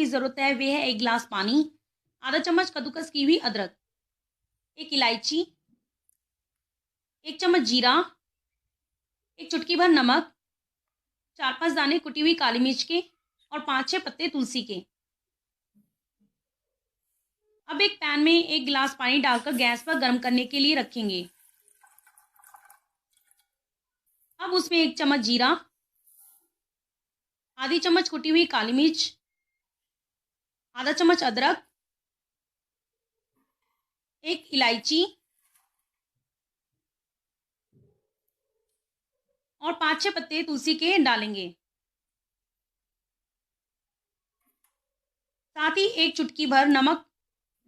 की ज़रूरत है वे है 1 गिलास पानी, आधा चम्मच कद्दूकस की हुई अदरक, 1 इलायची, 1 चम्मच जीरा, 1 चुटकी भर नमक, 4-5 दाने कुटी हुई काली मिर्च के और 5-6 पत्ते तुलसी के। अब एक पैन में 1 गिलास पानी डालकर गैस पर गर्म करने के लिए रखेंगे। अब उसमें 1 चम्मच जीरा, आधी चम्मच कुटी हुई काली मिर्च, आधा चम्मच अदरक, 1 इलायची और 5-6 पत्ते तुलसी के डालेंगे। साथ ही 1 चुटकी भर नमक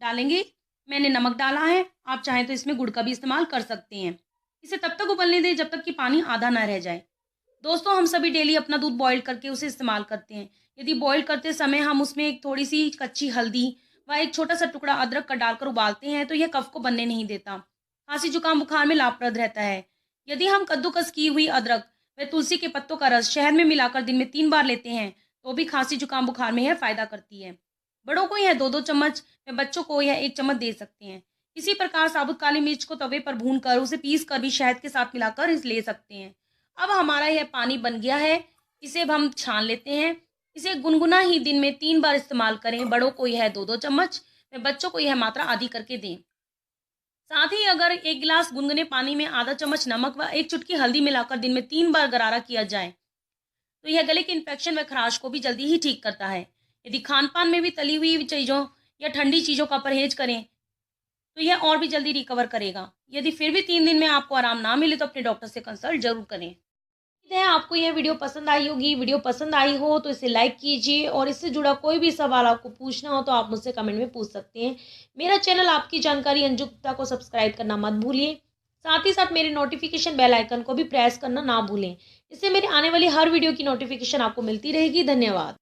डालेंगे। मैंने नमक डाला है, आप चाहें तो इसमें गुड़ का भी इस्तेमाल कर सकते हैं। इसे तब तक उबलने दें जब तक कि पानी आधा ना रह जाए। दोस्तों, हम सभी डेली अपना दूध बॉयल करके उसे इस्तेमाल करते हैं। यदि बॉयल करते समय हम उसमें एक थोड़ी-सी कच्ची हल्दी व एक छोटा-सा टुकड़ा अदरक का डालकर उबालते हैं, तो यह कफ को बनने नहीं देता। खाँसी, जुकाम, बुखार में लाभप्रद रहता है। यदि हम कद्दूकस की हुई अदरक व तुलसी के पत्तों का रस शहद में मिलाकर दिन में 3 बार लेते हैं, तो भी खाँसी, जुकाम, बुखार में यह फ़ायदा करती है। बड़ों को यह 2-2 चम्मच व बच्चों को यह 1 चम्मच दे सकते हैं। इसी प्रकार साबुत काली मिर्च को तवे पर भूनकर उसे पीस कर भी शहद के साथ मिलाकर इस ले सकते हैं। अब हमारा यह पानी बन गया है, इसे अब हम छान लेते हैं। इसे गुनगुना ही दिन में 3 बार इस्तेमाल करें। बड़ों को यह 2-2 चम्मच व बच्चों को यह मात्रा आधी करके दें। साथ ही अगर 1 गिलास गुनगुने पानी में आधा चम्मच नमक व 1 चुटकी हल्दी मिलाकर दिन में 3 बार गरारा किया जाए, तो यह गले के इन्फेक्शन व खराश को भी जल्दी ही ठीक करता है। यदि खान-पान में भी तली हुई चीज़ों या ठंडी चीज़ों का परहेज़ करें, तो यह और भी जल्दी रिकवर करेगा। यदि फिर भी 3 दिन में आपको आराम ना मिले, तो अपने डॉक्टर से कंसल्ट ज़रूर करें। उम्मीद है आपको यह वीडियो पसंद आई होगी। वीडियो पसंद आई हो तो इसे लाइक कीजिए और इससे जुड़ा कोई भी सवाल आपको पूछना हो तो आप मुझसे कमेंट में पूछ सकते हैं। मेरा चैनल आपकी जानकारी अंजू गुप्ता को सब्सक्राइब करना मत भूलिए। साथ ही साथ मेरे नोटिफिकेशन बेल आइकन को भी प्रेस करना ना भूलें। इससे मेरे आने वाली हर वीडियो की नोटिफिकेशन आपको मिलती रहेगी। धन्यवाद।